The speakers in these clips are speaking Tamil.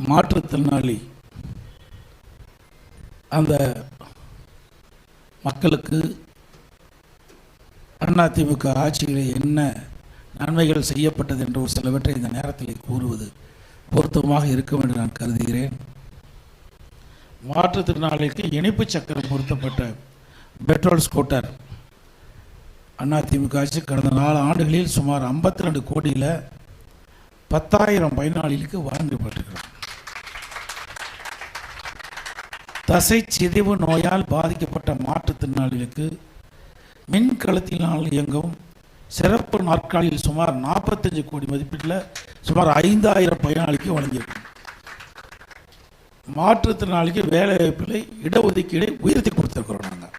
மாற்றுத்திறனாளி அந்த மக்களுக்கு அதிமுக ஆட்சியில் என்ன நன்மைகள் செய்யப்பட்டது என்று ஒரு சிலவற்றை இந்த நேரத்தில் கூறுவது பொருத்தமாக இருக்கும் என்று நான் கருதுகிறேன். மாற்றுத்திறனாளிக்கு இணைப்பு சக்கரம் பொருத்தப்பட்ட பெட்ரோல் ஸ்கூட்டர் அதிமுக ஆட்சி கடந்த 4 ஆண்டுகளில் சுமார் 52 கோடியில் 10,000 பயனாளிகளுக்கு வழங்கப்பட்டிருக்கிறது. தசை சிதைவு நோயால் பாதிக்கப்பட்ட மாற்றுத்திறனாளிகளுக்கு மின்கலத்தினால் இயங்கும் சிறப்பு நாற்காலியில் சுமார் 45 கோடி மதிப்பீட்டில் சுமார் 5,000 பயனாளிக்கு வழங்கியிருக்கு. மாற்றுத்திறனாளிக்கு வேலைவாய்ப்பில் இடஒதுக்கீடை உயர்த்தி கொடுத்திருக்கிறோம். நாங்கள்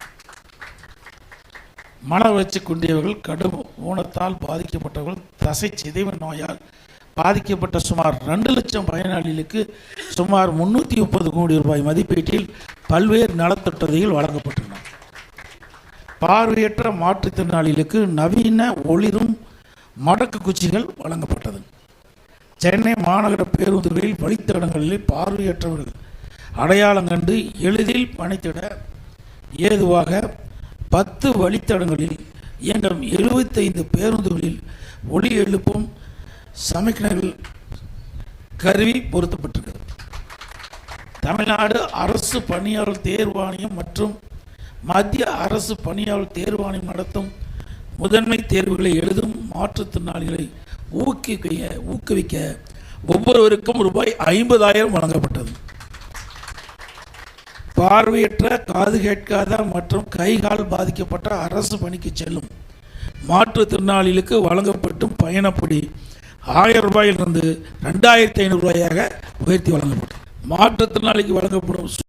மன வளர்ச்சி குன்றியவர்கள், கடும் ஊனத்தால் பாதிக்கப்பட்டவர்கள், தசை சிதைவு நோயால் பாதிக்கப்பட்ட சுமார் 2 லட்சம் பயனாளிகளுக்கு சுமார் 330 கோடி ரூபாய் மதிப்பீட்டில் பல்வேறு நலத்திட்டங்கள் வழங்கப்பட்டுள்ளன. பார்வையற்ற மாற்றுத்திறனாளிகளுக்கு நவீன ஒளிரும் மடக்கு குச்சிகள் வழங்கப்பட்டது. சென்னை மாநகர பேருந்துகளில் வழித்தடங்களில் பார்வையற்றவர்கள் அடையாளம் கண்டு எளிதில் பணித்திட ஏதுவாக 10 வழித்தடங்களில் இயங்கும் 75 பேருந்துகளில் ஒளி எழுப்பும் சமிக்ஞைகள் கருவி பொருத்தப்பட்டிருக்கிறது. தமிழ்நாடு அரசு பணியாளர் தேர்வாணையம் மற்றும் மத்திய அரசு பணியாளர் தேர்வாணையம் நடத்தும் முதன்மை தேர்வுகளை எழுதும் மாற்றுத்திறனாளிகளை ஊக்குவிக்க ஒவ்வொருவருக்கும் ரூபாய் 50,000 வழங்கப்பட்டது. பார்வையற்ற, காது கேட்காத மற்றும் கைகால் பாதிக்கப்பட்ட அரசு பணிக்கு செல்லும் மாற்றுத்திறனாளிகளுக்கு வழங்கப்பட்டும் பயணப்படி 1000 ரூபாயிலிருந்து 2,500 ரூபாயாக உயர்த்தி வழங்கப்பட்டது. மாற்றுத்திறனாளிக்கு வழங்கப்படும்